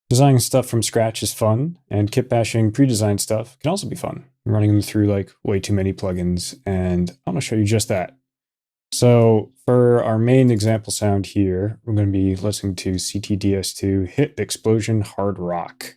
Designing stuff from scratch is fun, and kitbashing pre-designed stuff can also be fun. I'm running them through like way too many plugins, and I want to show you just that. So for our main example sound here, we're going to be listening to CTDS2 Hit Explosion Hard Rock.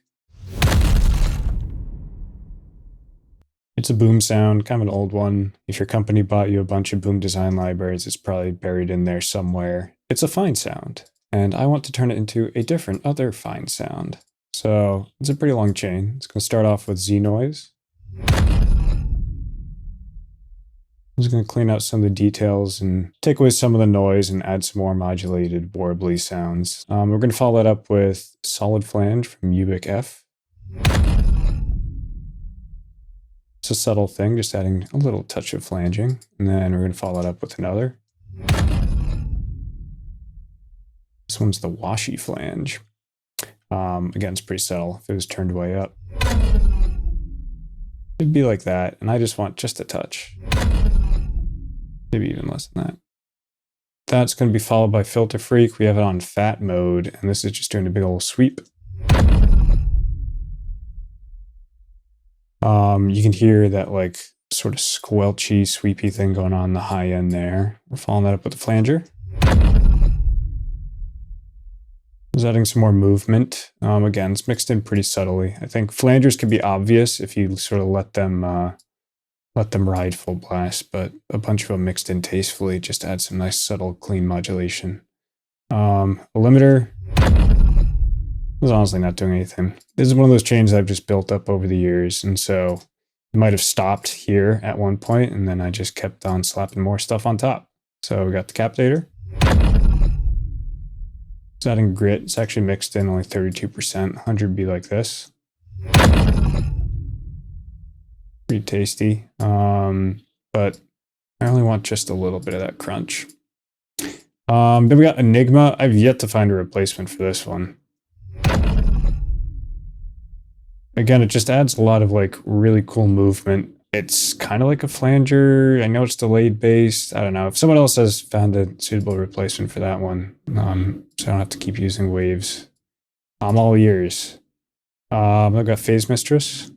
It's a boom sound, kind of an old one. If your company bought you a bunch of boom design libraries, it's probably buried in there somewhere. It's a fine sound, and I want to turn it into a different other fine sound. So it's a pretty long chain. It's going to start off with ZNoise. I'm just going to clean out some of the details and take away some of the noise and add some more modulated, warbly sounds. We're going to follow that up with Solid Flange from Uhbik-F. It's a subtle thing, just adding a little touch of flanging. And then we're going to follow it up with another. This one's the washy flange. Again, it's pretty subtle. If it was turned way up, it'd be like that. And I just want just a touch. Maybe even less than that. That's going to be followed by Filterfreak. We have it on fat mode, and this is just doing a big old sweep. You can hear that like sort of squelchy, sweepy thing going on in the high end there. We're following that up with the flanger. Just adding some more movement. Again, it's mixed in pretty subtly. I think flangers can be obvious if you sort of let them ride full blast, but a bunch of them mixed in tastefully just add some nice, subtle, clean modulation. A limiter is honestly not doing anything. This is one of those chains I've just built up over the years, and so it might have stopped here at one point, and then I just kept on slapping more stuff on top. So we got the Decapitator. It's adding grit. It's actually mixed in only 32%. 100 would be like this. Pretty tasty. But I only want just a little bit of that crunch. Then we got Enigma. I've yet to find a replacement for this one. Again, it just adds a lot of like really cool movement. It's kind of like a flanger. I know it's delayed based. I don't know. If someone else has found a suitable replacement for that one, so I don't have to keep using waves. I'm all ears. I've got Phase Mistress.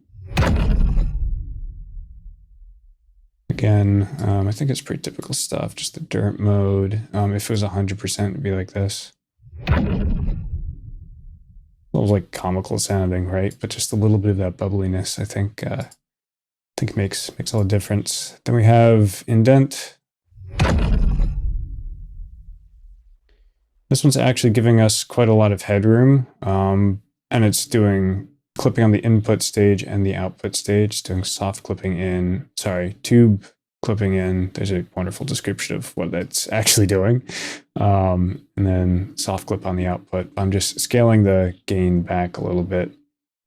Again, I think it's pretty typical stuff. Just the dirt mode. If it was 100%, it'd be like this. A little like comical sounding, right? But just a little bit of that bubbliness, I think makes all the difference. Then we have Indent. This one's actually giving us quite a lot of headroom, and it's doing clipping on the input stage and the output stage, doing soft clipping in, tube clipping in. There's a wonderful description of what that's actually doing. And then soft clip on the output. I'm just scaling the gain back a little bit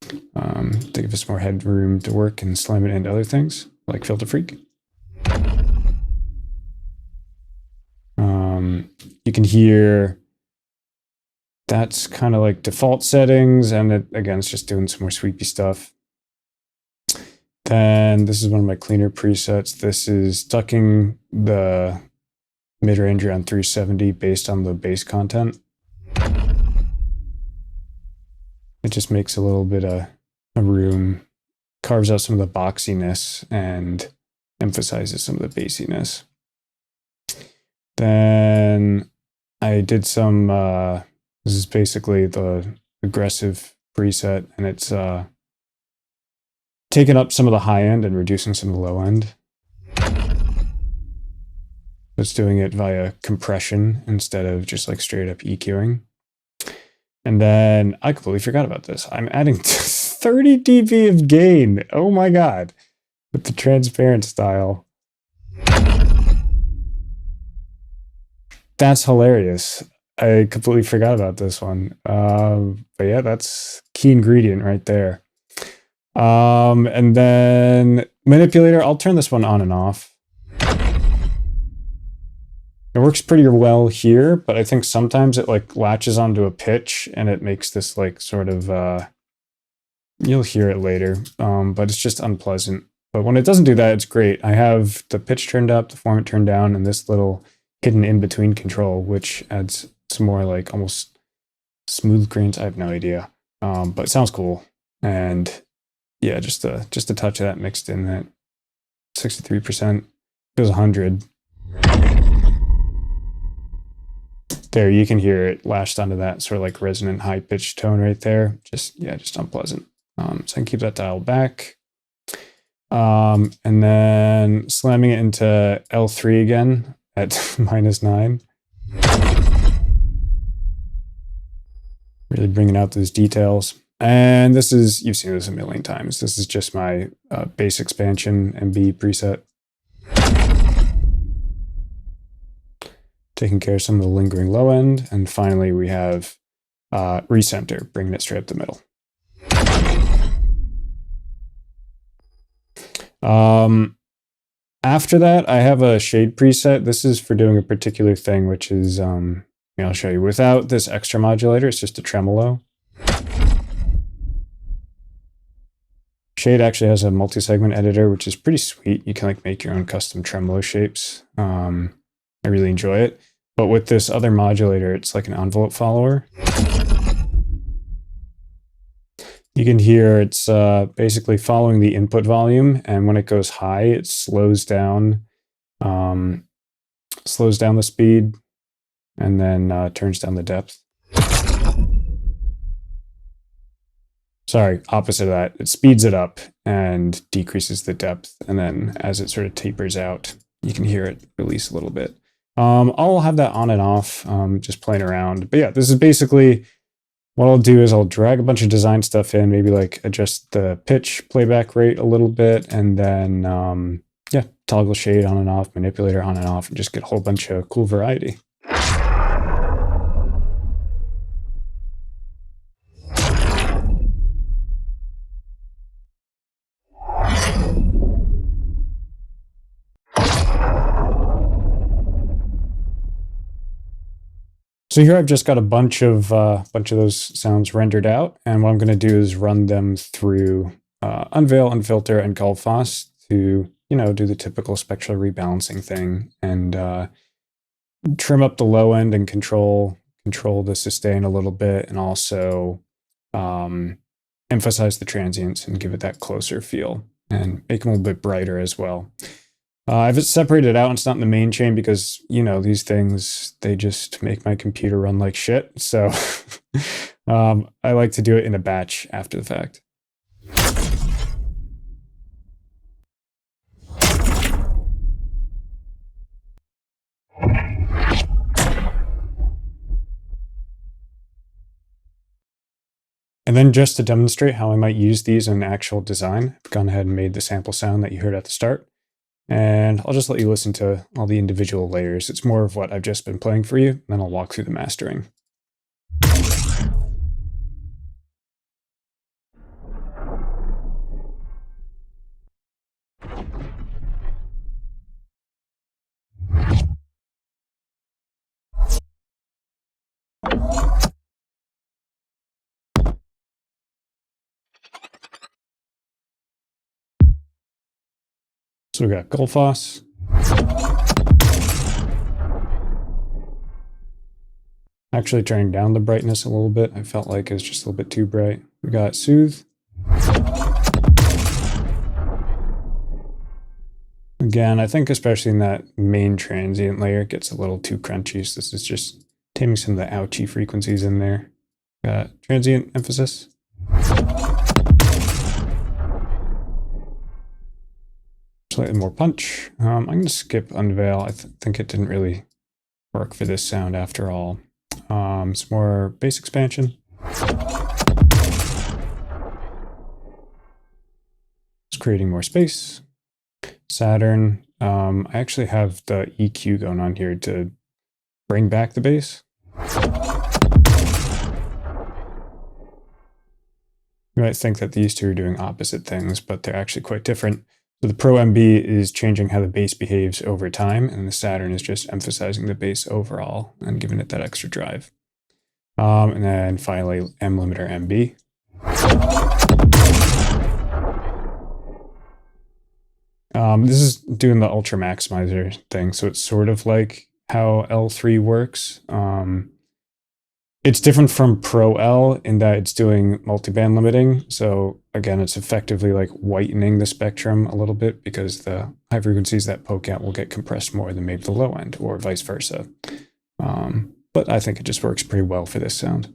to give us more headroom to work and slam it into other things, like Filterfreak. You can hear that's kind of like default settings, and it, again, it's just doing some more sweepy stuff. Then this is one of my cleaner presets. This is tucking the mid-range around 370 based on the bass content. It just makes a little bit of room, carves out some of the boxiness and emphasizes some of the bassiness. Then I did some, this is basically the aggressive preset, and it's taking up some of the high end and reducing some of the low end. It's doing it via compression instead of just like straight up EQing. And then I completely forgot about this. I'm adding 30 dB of gain. Oh my God. With the transparent style. That's hilarious. I completely forgot about this one. But yeah, that's key ingredient right there. And then Manipulator, I'll turn this one on and off. It works pretty well here, but I think sometimes it like latches onto a pitch and it makes this like sort of, you'll hear it later, but it's just unpleasant. But when it doesn't do that, it's great. I have the pitch turned up, the formant turned down, and this little hidden in-between control, which adds some more like almost smooth grains. I have no idea. But it sounds cool. And yeah, just a touch of that mixed in. That 63% feels 100. There, you can hear it lashed onto that sort of like resonant high pitched tone right there. Just unpleasant. So I can keep that dial back. And then slamming it into L3 again at -9. Really bringing out those details. And this is, you've seen this a million times. This is just my bass expansion MB preset. Taking care of some of the lingering low end. And finally, we have recenter, bringing it straight up the middle. After that, I have a shade preset. This is for doing a particular thing, which is, I'll show you. Without this extra modulator, it's just a tremolo. Shade actually has a multi-segment editor, which is pretty sweet. You can like make your own custom tremolo shapes. I really enjoy it. But with this other modulator, it's like an envelope follower. You can hear it's basically following the input volume, and when it goes high, it slows down the speed, and then turns down the depth. Sorry, opposite of that. It speeds it up and decreases the depth, and then as it sort of tapers out, you can hear it release a little bit. I'll have that on and off, just playing around. But yeah, this is basically what I'll do is I'll drag a bunch of design stuff in, maybe like adjust the pitch playback rate a little bit, and then yeah, toggle shade on and off, manipulator on and off, and just get a whole bunch of cool variety. So here I've just got a bunch of those sounds rendered out, and what I'm going to do is run them through Unveil, Unfilter, and Gullfoss to, do the typical spectral rebalancing thing, and trim up the low end and control the sustain a little bit, and also emphasize the transients and give it that closer feel, and make them a little bit brighter as well. I've separated it out, and it's not in the main chain because, these things, they just make my computer run like shit. So I like to do it in a batch after the fact. And then just to demonstrate how I might use these in actual design, I've gone ahead and made the sample sound that you heard at the start. And I'll just let you listen to all the individual layers. It's more of what I've just been playing for you, and then I'll walk through the mastering. So we got Gullfoss. Actually turning down the brightness a little bit. I felt like it was just a little bit too bright. We got Soothe. Again, I think especially in that main transient layer, it gets a little too crunchy. So this is just taming some of the ouchy frequencies in there. Got transient emphasis. Slightly more punch. I'm going to skip Unveil. I think it didn't really work for this sound after all. Some more bass expansion. It's creating more space. Saturn. I actually have the EQ going on here to bring back the bass. You might think that these two are doing opposite things, but they're actually quite different. So the Pro MB is changing how the bass behaves over time, and the Saturn is just emphasizing the bass overall and giving it that extra drive. And then finally, M limiter MB. This is doing the ultra maximizer thing, so it's sort of like how L3 works. It's different from Pro L in that it's doing multiband limiting. So again, it's effectively like whitening the spectrum a little bit because the high frequencies that poke out will get compressed more than maybe the low end or vice versa. But I think it just works pretty well for this sound.